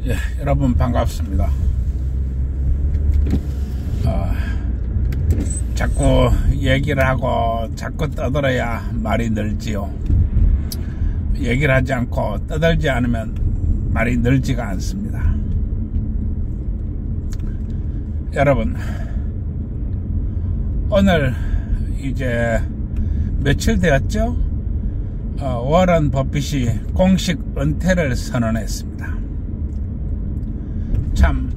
예, 여러분 반갑습니다. 자꾸 얘기를 하고 자꾸 떠들어야 말이 늘지요. 얘기를 하지 않고 떠들지 않으면 말이 늘지가 않습니다. 여러분, 오늘 이제 며칠 되었죠? 워런 버핏이 공식 은퇴를 선언했습니다. 참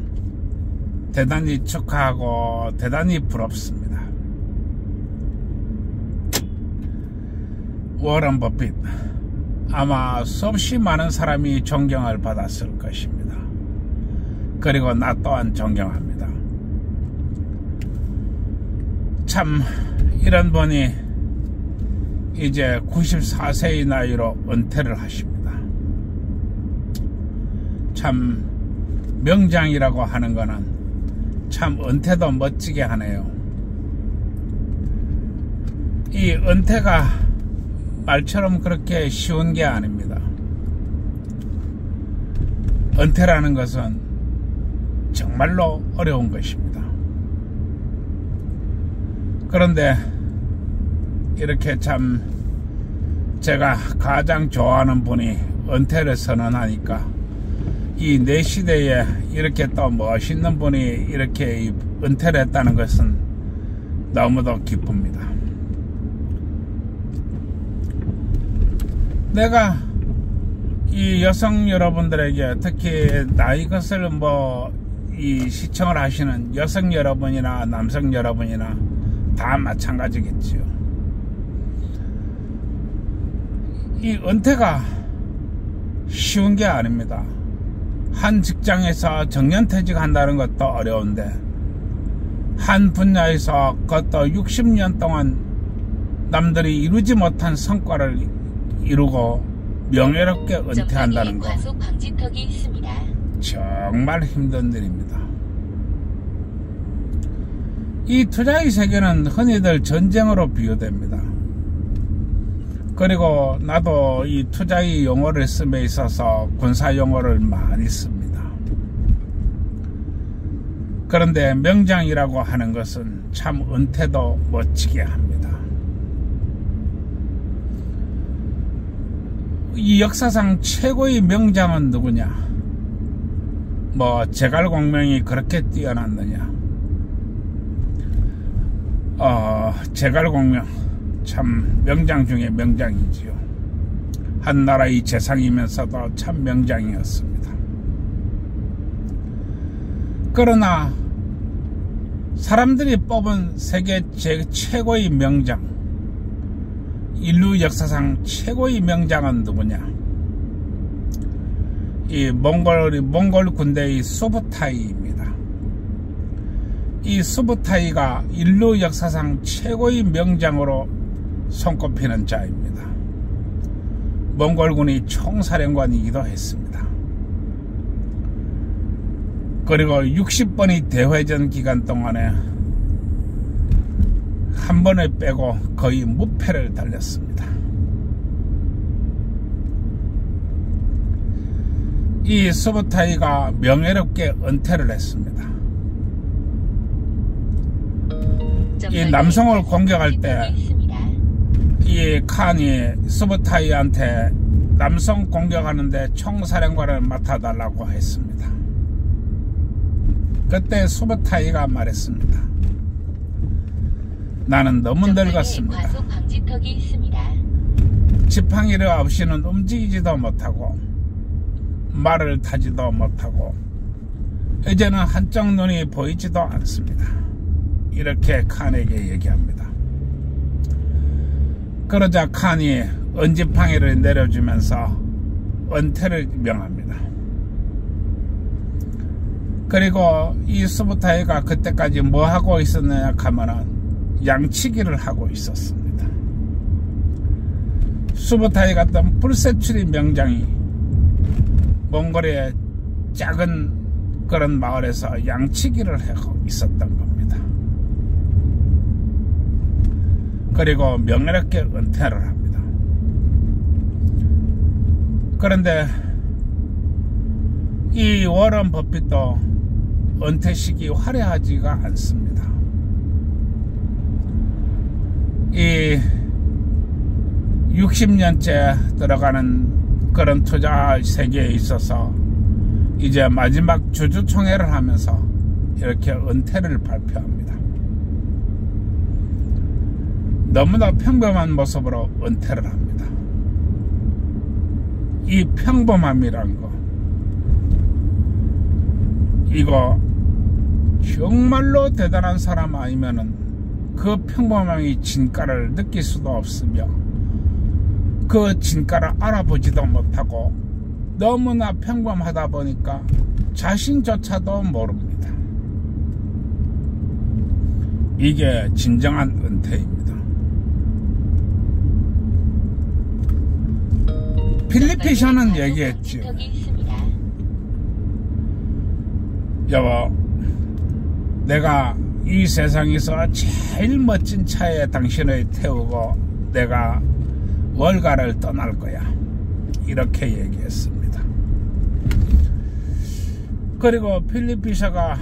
대단히 축하하고 대단히 부럽습니다. 워런 버핏, 아마 수없이 많은 사람이 존경을 받았을 것입니다. 그리고 나 또한 존경합니다. 참 이런 분이 이제 94세의 나이로 은퇴를 하십니다. 참 명장이라고 하는 거는 참 은퇴도 멋지게 하네요. 이 은퇴가 말처럼 그렇게 쉬운 게 아닙니다. 은퇴라는 것은 정말로 어려운 것입니다. 그런데 이렇게 참 제가 가장 좋아하는 분이 은퇴를 선언하니까 이 내 시대에 이렇게 또 멋있는 분이 이렇게 은퇴를 했다는 것은 너무도 기쁩니다. 내가 이 여성 여러분들에게, 특히 나이 것을 이 시청을 하시는 여성 여러분이나 남성 여러분이나 다 마찬가지겠지요. 이 은퇴가 쉬운 게 아닙니다. 한 직장에서 정년퇴직 한다는 것도 어려운데, 한 분야에서 그것도 60년 동안 남들이 이루지 못한 성과를 이루고 명예롭게 은퇴한다는 것, 정말 힘든 일입니다. 이 투자의 세계는 흔히들 전쟁으로 비유됩니다. 그리고 나도 이 투자의 용어를 씀에 있어서 군사 용어를 많이 씁니다. 그런데 명장이라고 하는 것은 참 은퇴도 멋지게 합니다. 이 역사상 최고의 명장은 누구냐? 제갈공명이 그렇게 뛰어났느냐? 제갈공명 참 명장 중에 명장이지요. 한 나라의 재상이면서도 참 명장이었습니다. 그러나 사람들이 뽑은 세계 최고의 명장, 인류 역사상 최고의 명장은 누구냐? 이 몽골 군대의 수부타이입니다. 이 수부타이가 인류 역사상 최고의 명장으로 손꼽히는 자입니다. 몽골군이 총사령관이기도 했습니다. 그리고 60번의 대회전 기간 동안에 한 번을 빼고 거의 무패를 달렸습니다. 이 수부타이가 명예롭게 은퇴를 했습니다. 이 남성을 공격할 때 이 칸이 수부타이한테 남성 공격하는데 총사령관을 맡아달라고 했습니다. 그때 수부타이가 말했습니다. 나는 너무 늙었습니다. 지팡이를 없이는 움직이지도 못하고 말을 타지도 못하고 이제는 한쪽 눈이 보이지도 않습니다. 이렇게 칸에게 얘기합니다. 그러자 칸이 은지팡이를 내려주면서 은퇴를 명합니다. 그리고 이 수부타이가 그때까지 뭐 하고 있었느냐 하면은 양치기를 하고 있었습니다. 수부타이 같은 불세출의 명장이 몽골의 작은 그런 마을에서 양치기를 하고 있었던 겁니다. 그리고 명예롭게 은퇴를 합니다. 그런데 이 워런 버핏도 은퇴식이 화려하지가 않습니다. 이 60년째 들어가는 그런 투자 세계에 있어서 이제 마지막 주주총회를 하면서 이렇게 은퇴를 발표합니다. 너무나 평범한 모습으로 은퇴를 합니다. 이 평범함이란 거, 이거 정말로 대단한 사람 아니면은 그 평범함이 진가를 느낄 수도 없으며 그 진가를 알아보지도 못하고 너무나 평범하다 보니까 자신조차도 모릅니다. 이게 진정한 은퇴입니다. 필립 피셔는 얘기했죠. 여보, 내가 이 세상에서 제일 멋진 차에 당신을 태우고 내가 월가를 떠날 거야. 이렇게 얘기했습니다. 그리고 필립 피셔가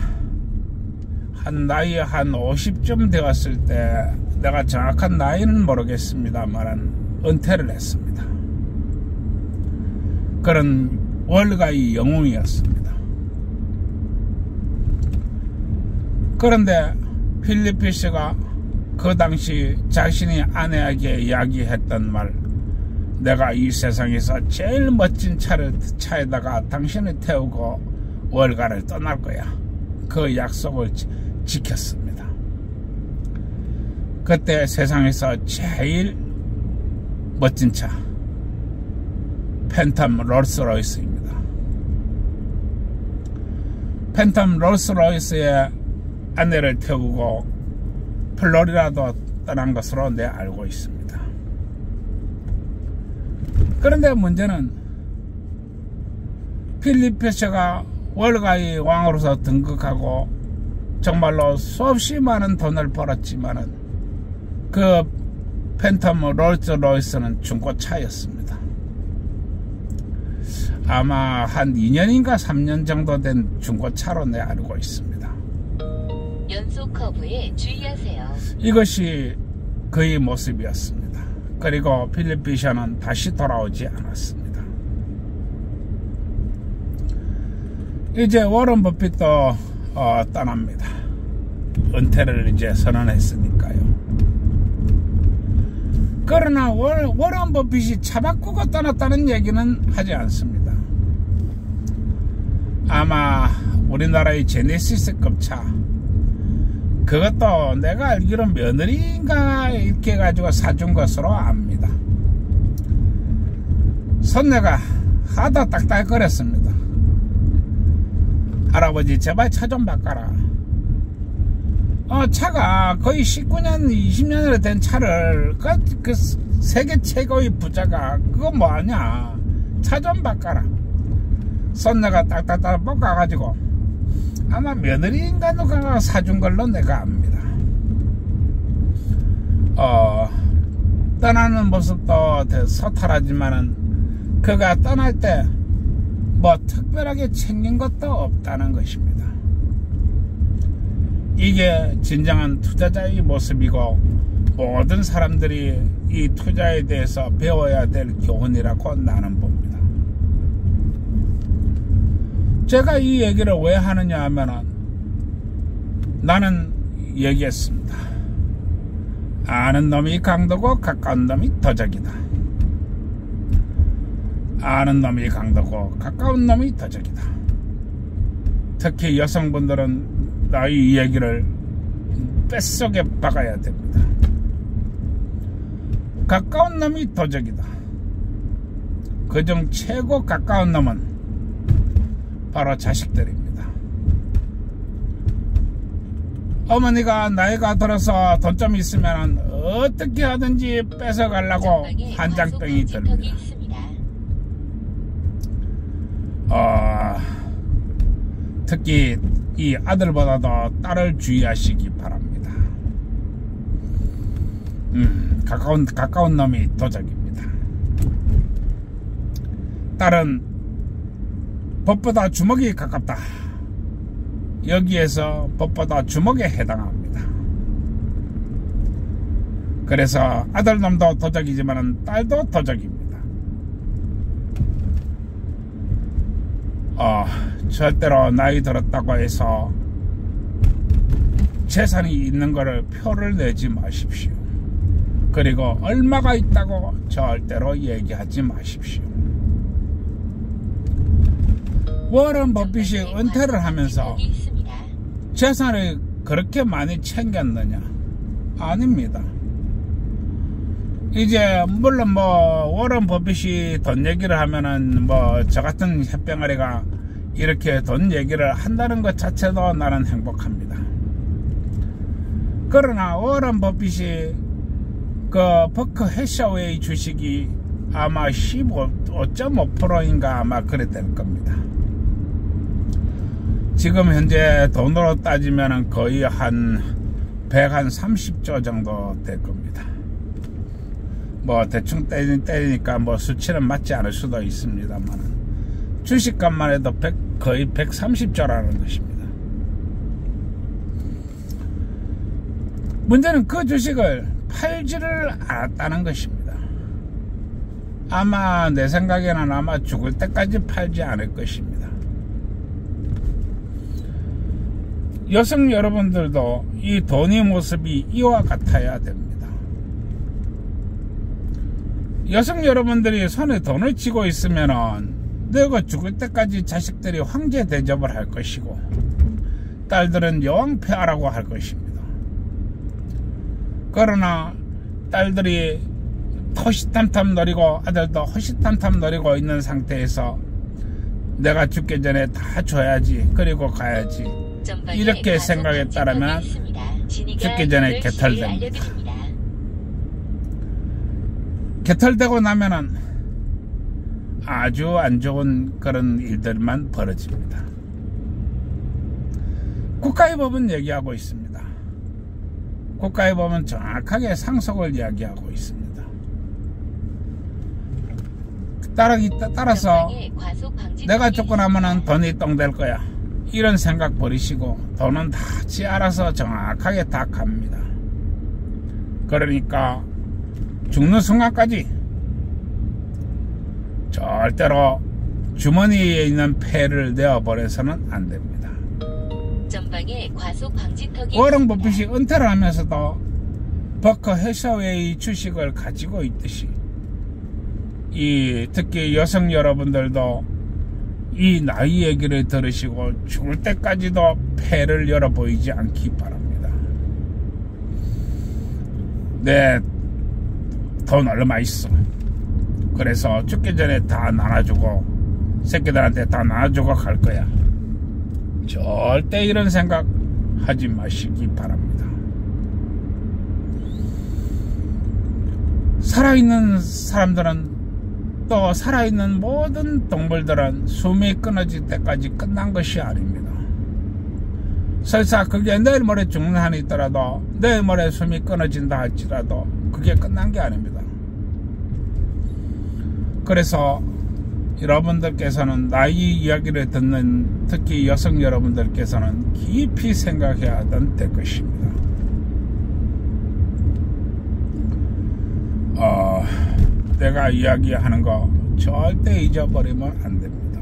나이 한 50쯤 되었을 때, 내가 정확한 나이는 모르겠습니다만 은퇴를 했습니다. 그런 월가의 영웅이었습니다. 그런데 필립 피셔가 그 당시 자신이 아내에게 이야기했던 말, 내가 이 세상에서 제일 멋진 차에다가 당신을 태우고 월가를 떠날 거야. 그 약속을 지켰습니다. 그때 세상에서 제일 멋진 차, 팬텀 롤스로이스입니다. 팬텀 롤스로이스에 아내를 태우고 플로리다도 떠난 것으로 내 알고 있습니다. 그런데 문제는 필립 피셔가 월가의 왕으로서 등극하고 정말로 수없이 많은 돈을 벌었지만은 그 팬텀 롤스로이스는 중고차였습니다. 아마 한 2년인가 3년 정도 된 중고차로 내 알고 있습니다. 연속 커브에 주의하세요. 이것이 그의 모습이었습니다. 그리고 필립 피셔는 다시 돌아오지 않았습니다. 이제 워런 버핏도 떠납니다. 은퇴를 이제 선언했으니까요. 그러나 워런 버핏이 차 바꾸고 떠났다는 얘기는 하지 않습니다. 아마 우리나라의 제네시스급 차, 그것도 내가 알기로 며느리인가 이렇게 해가지고 사준 것으로 압니다. 손녀가 하도 딱딱거렸습니다. 할아버지 제발 차 좀 바꿔라. 차가 거의 19년 20년으로 된 차를 그 세계 최고의 부자가 그거 뭐하냐, 차 좀 바꿔라. 손녀가 딱딱딱 볶아가지고 아마 며느리인가 누가 사준 걸로 내가 압니다. 떠나는 모습도 서탈하지만은 그가 떠날 때 뭐 특별하게 챙긴 것도 없다는 것입니다. 이게 진정한 투자자의 모습이고 모든 사람들이 이 투자에 대해서 배워야 될 교훈이라고 나는 봅니다. 제가 이 얘기를 왜 하느냐 하면은 나는 얘기했습니다. 아는 놈이 강도고 가까운 놈이 도적이다. 아는 놈이 강도고 가까운 놈이 도적이다. 특히 여성분들은 나의 이 얘기를 뱃속에 박아야 됩니다. 가까운 놈이 도적이다. 그중 최고 가까운 놈은 바로 자식들입니다. 어머니가 나이가 들어서 돈 좀 있으면 어떻게 하든지 뺏어가려고 한장병이 듭니다. 특히 이 아들보다도 딸을 주의하시기 바랍니다. 가까운 놈이 도적입니다. 딸은 법보다 주먹이 가깝다. 여기에서 법보다 주먹에 해당합니다. 그래서 아들놈도 도적이지만 딸도 도적입니다. 절대로 나이 들었다고 해서 재산이 있는 거를 표를 내지 마십시오. 그리고 얼마가 있다고 절대로 얘기하지 마십시오. 워런 버핏이 은퇴를 하면서 재산을 그렇게 많이 챙겼느냐? 아닙니다. 이제 물론 뭐 워런 버핏이 돈 얘기를 하면은 뭐 저 같은 햇병아리가 이렇게 돈 얘기를 한다는 것 자체도 나는 행복합니다. 그러나 워런 버핏이 그 버크 해셔웨이 주식이 아마 15.5%인가 아마 그래 될 겁니다. 지금 현재 돈으로 따지면 거의 한 130조 정도 될 겁니다. 뭐 대충 때리니까 뭐 수치는 맞지 않을 수도 있습니다만 주식값만 해도 거의 130조라는 것입니다. 문제는 그 주식을 팔지를 않았다는 것입니다. 아마 내 생각에는 아마 죽을 때까지 팔지 않을 것입니다. 여성 여러분들도 이 돈의 모습이 이와 같아야 됩니다. 여성 여러분들이 손에 돈을 쥐고 있으면은 내가 죽을 때까지 자식들이 황제 대접을 할 것이고 딸들은 여왕폐하라고 할 것입니다. 그러나 딸들이 허시탐탐 노리고 아들도 허시탐탐 노리고 있는 상태에서 내가 죽기 전에 다 줘야지 그리고 가야지 이렇게 생각했다라면 죽기 전에 개털됩니다. 개털되고 나면은 아주 안 좋은 그런 일들만 벌어집니다. 국가의 법은 얘기하고 있습니다. 국가의 법은 정확하게 상속을 이야기하고 있습니다. 따라서 내가 죽고 나면은 돈이 똥 될 거야 이런 생각 버리시고 돈은 다 지 알아서 정확하게 다 갑니다. 그러니까 죽는 순간까지 절대로 주머니에 있는 패를 내어버려서는 안 됩니다. 워런 버핏이 은퇴를 하면서도 버크 해셔웨이 주식을 가지고 있듯이 특히 여성 여러분들도 이 나이 얘기를 들으시고 죽을 때까지도 패를 열어 보이지 않기 바랍니다. 내 돈 얼마 있어. 그래서 죽기 전에 다 나눠주고 새끼들한테 다 나눠주고 갈 거야. 절대 이런 생각 하지 마시기 바랍니다. 살아있는 사람들은 또 살아있는 모든 동물들은 숨이 끊어질 때까지 끝난 것이 아닙니다. 설사 그게 내일 모레 죽는 한이 있더라도 내일 모레 숨이 끊어진다 할지라도 그게 끝난 게 아닙니다. 그래서 여러분들께서는 나이 이야기를 듣는 특히 여성 여러분들께서는 깊이 생각해야 될 것입니다. 내가 이야기하는 거 절대 잊어버리면 안 됩니다.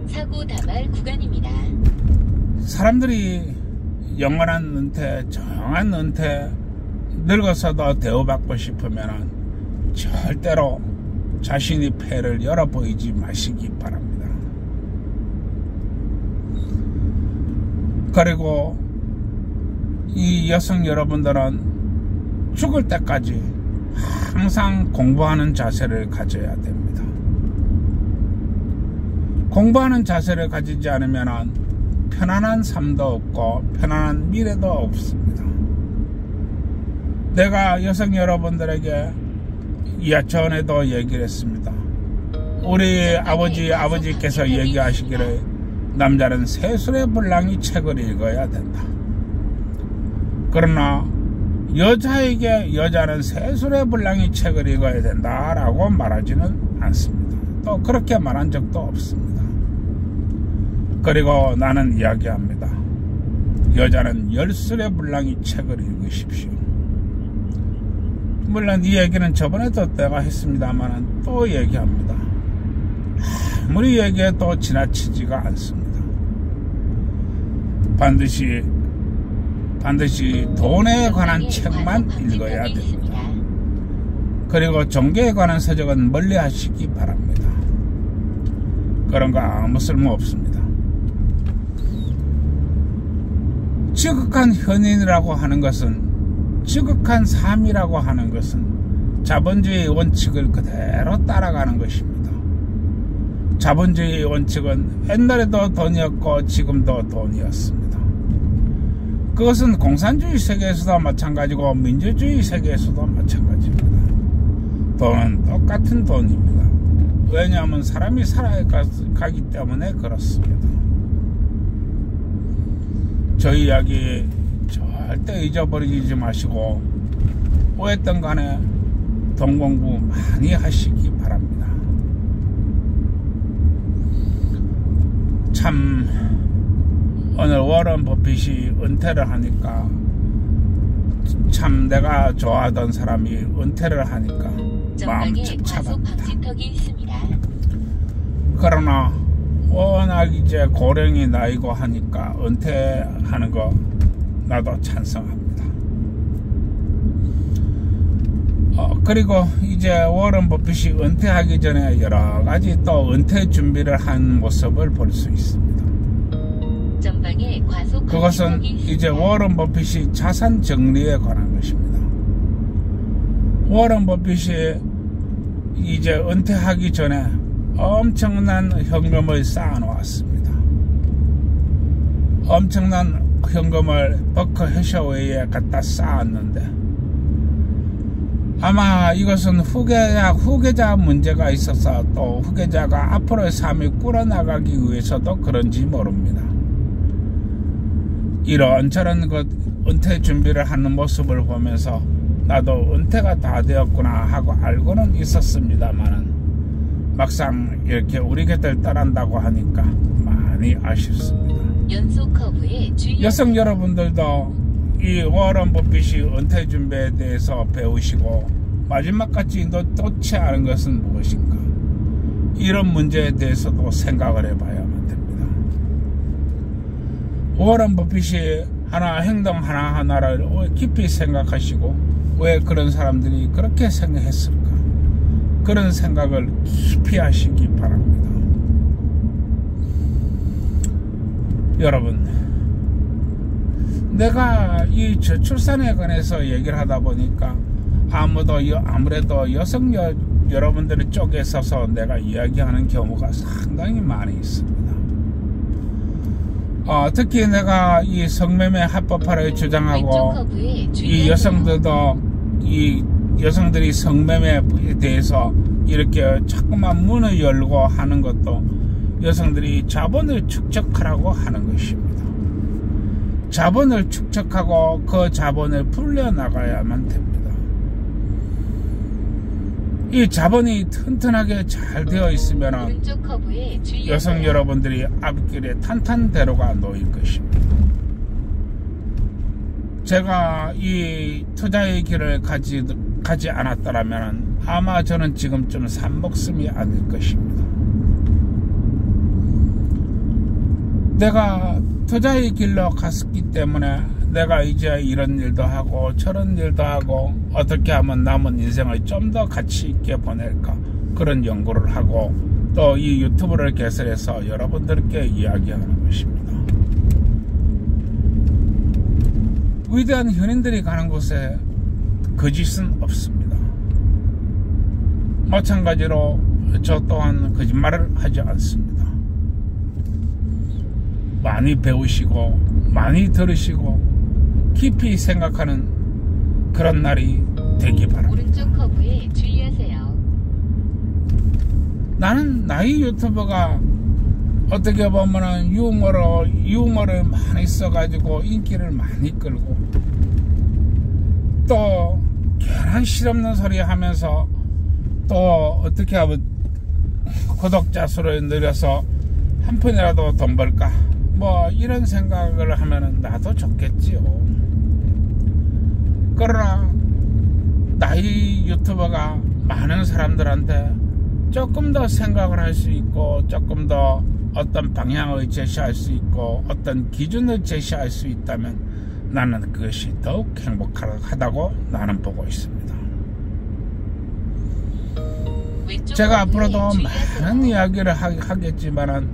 사고 다발 구간입니다. 사람들이 영원한 은퇴, 정한 은퇴, 늙어서도 대우받고 싶으면 절대로 자신이 패를 열어 보이지 마시기 바랍니다. 그리고 이 여성 여러분들은 죽을 때까지 항상 공부하는 자세를 가져야 됩니다. 공부하는 자세를 가지지 않으면 편안한 삶도 없고 편안한 미래도 없습니다. 내가 여성 여러분들에게 전에도 얘기를 했습니다. 우리 아버지께서 얘기하시기를 남자는 세술의 불량이 책을 읽어야 된다. 그러나 여자에게 여자는 세술의 불량이 책을 읽어야 된다라고 말하지는 않습니다. 또 그렇게 말한 적도 없습니다. 그리고 나는 이야기합니다. 여자는 열술의 물랑이 책을 읽으십시오. 물론 이 얘기는 저번에도 내가 했습니다만 또 얘기합니다. 아무리 얘기해도 지나치지가 않습니다. 반드시 돈에 관한 책만 읽어야 됩니다. 그리고 종교에 관한 서적은 멀리 하시기 바랍니다. 그런 거 아무 쓸모 없습니다. 지극한 현인이라고 하는 것은, 지극한 삶이라고 하는 것은 자본주의의 원칙을 그대로 따라가는 것입니다. 자본주의의 원칙은 옛날에도 돈이었고 지금도 돈이었습니다. 그것은 공산주의 세계에서도 마찬가지고 민주주의 세계에서도 마찬가지입니다. 돈은 똑같은 돈입니다. 왜냐하면 사람이 살아가기 때문에 그렇습니다. 저 이야기 절대 잊어버리지 마시고 뭐했던 간에 돈 공부 많이 하시기 바랍니다. 참 오늘 워런 버핏이 은퇴를 하니까, 참 내가 좋아하던 사람이 은퇴를 하니까 마음 착잡합니다. 그러나 워낙 이제 고령이 나이고 하니까 은퇴하는 거 나도 찬성합니다. 그리고 이제 워런 버핏이 은퇴하기 전에 여러 가지 또 은퇴 준비를 한 모습을 볼 수 있습니다. 그것은 이제 워런 버핏이 자산 정리에 관한 것입니다. 워런 버핏이 이제 은퇴하기 전에 엄청난 현금을 쌓아 놓았습니다. 엄청난 현금을 버커 해셔웨이에 갖다 쌓았는데, 아마 이것은 후계자 문제가 있어서 또 후계자가 앞으로의 삶을 꾸려나가기 위해서도 그런지 모릅니다. 이런저런 것 은퇴 준비를 하는 모습을 보면서 나도 은퇴가 다 되었구나 하고 알고는 있었습니다만은, 막상 이렇게 우리 곁을 떠난다고 하니까 많이 아쉽습니다. 여성 여러분들도 이 워런 버핏이 은퇴 준비에 대해서 배우시고 마지막까지 도대체 아는 것은 무엇인가, 이런 문제에 대해서도 생각을 해봐야만 됩니다. 워런 버핏이 행동 하나하나를 깊이 생각하시고 왜 그런 사람들이 그렇게 생각했을까, 그런 생각을 깊이 하시기 바랍니다. 여러분, 내가 이 저출산에 관해서 얘기를 하다 보니까 아무래도 여성 여러분들 쪽에 서서 내가 이야기하는 경우가 상당히 많이 있습니다. 특히 내가 이 성매매 합법화를 주장하고, 이 여성들이 성매매에 대해서 이렇게 자꾸만 문을 열고 하는 것도 여성들이 자본을 축적하라고 하는 것입니다. 자본을 축적하고 그 자본을 불려나가야만 됩니다. 이 자본이 튼튼하게 잘 되어 있으면 여성 여러분들이 앞길에 탄탄대로가 놓일 것입니다. 제가 이 투자의 길을 가지 않았더라면 아마 저는 지금쯤 산목숨이 아닐 것입니다. 내가 투자의 길로 갔기 때문에 내가 이제 이런 일도 하고 저런 일도 하고 어떻게 하면 남은 인생을 좀 더 가치 있게 보낼까, 그런 연구를 하고 또 이 유튜브를 개설해서 여러분들께 이야기하는 것입니다. 위대한 현인들이 가는 곳에 거짓은 없습니다. 마찬가지로 저 또한 거짓말을 하지 않습니다. 많이 배우시고 많이 들으시고 깊이 생각하는 그런 날이 되기 바랍니다. 오른쪽 커브에 주의하세요. 나는 나의 유튜버가 어떻게 보면은 유머를 많이 써가지고 인기를 많이 끌고, 또 괜한 실없는 소리 하면서 또 어떻게 하면 구독자 수를 늘려서 한 푼이라도 돈 벌까 뭐 이런 생각을 하면은 나도 좋겠지요. 그러나 나이 유튜버가 많은 사람들한테 조금 더 생각을 할 수 있고 조금 더 어떤 방향을 제시할 수 있고 어떤 기준을 제시할 수 있다면 나는 그것이 더욱 행복하다고 나는 보고 있습니다. 제가 앞으로도 많은 이야기를 하겠지만은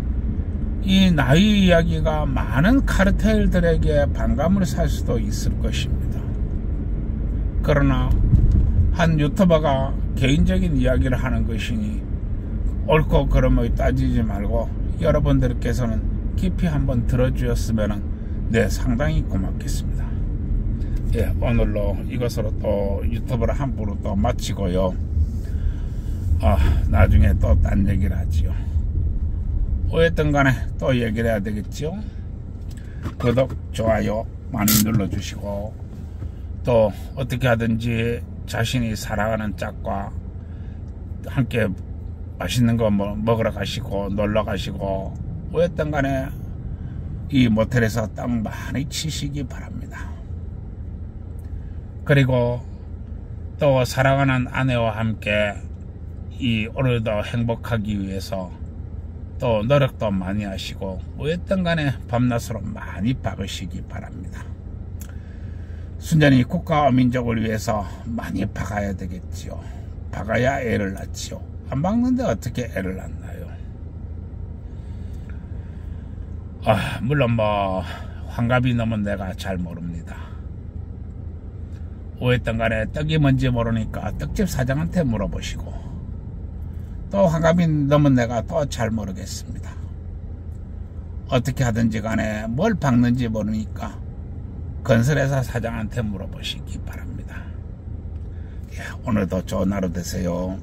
이 나이 이야기가 많은 카르텔들에게 반감을 살 수도 있을 것입니다. 그러나 한 유튜버가 개인적인 이야기를 하는 것이니 옳고 그름을 따지지 말고 여러분들께서는 깊이 한번 들어주셨으면 네, 상당히 고맙겠습니다. 예, 오늘로 이것으로 또 유튜브를 함부로 또 마치고요. 나중에 또 딴 얘기를 하지요. 어쨌든 간에 또 얘기를 해야 되겠죠. 구독, 좋아요 많이 눌러주시고 또 어떻게 하든지 자신이 사랑하는 짝과 함께 맛있는 거 먹으러 가시고 놀러 가시고 어쨌든 간에 이 모텔에서 땅 많이 치시기 바랍니다. 그리고 또 사랑하는 아내와 함께 이 오늘도 행복하기 위해서 또 노력도 많이 하시고 어쨌든 간에 밤낮으로 많이 박으시기 바랍니다. 순전히 국가와 민족을 위해서 많이 박아야 되겠지요. 박아야 애를 낳지요. 안 박는데 어떻게 애를 낳나요? 물론 뭐 환갑이 넘은 내가 잘 모릅니다. 어쨌든 간에 떡이 뭔지 모르니까 떡집 사장한테 물어보시고 또 환갑이 넘은 내가 또 잘 모르겠습니다. 어떻게 하든지 간에 뭘 박는지 모르니까 건설회사 사장한테 물어보시기 바랍니다. 예, 오늘도 좋은 하루 되세요.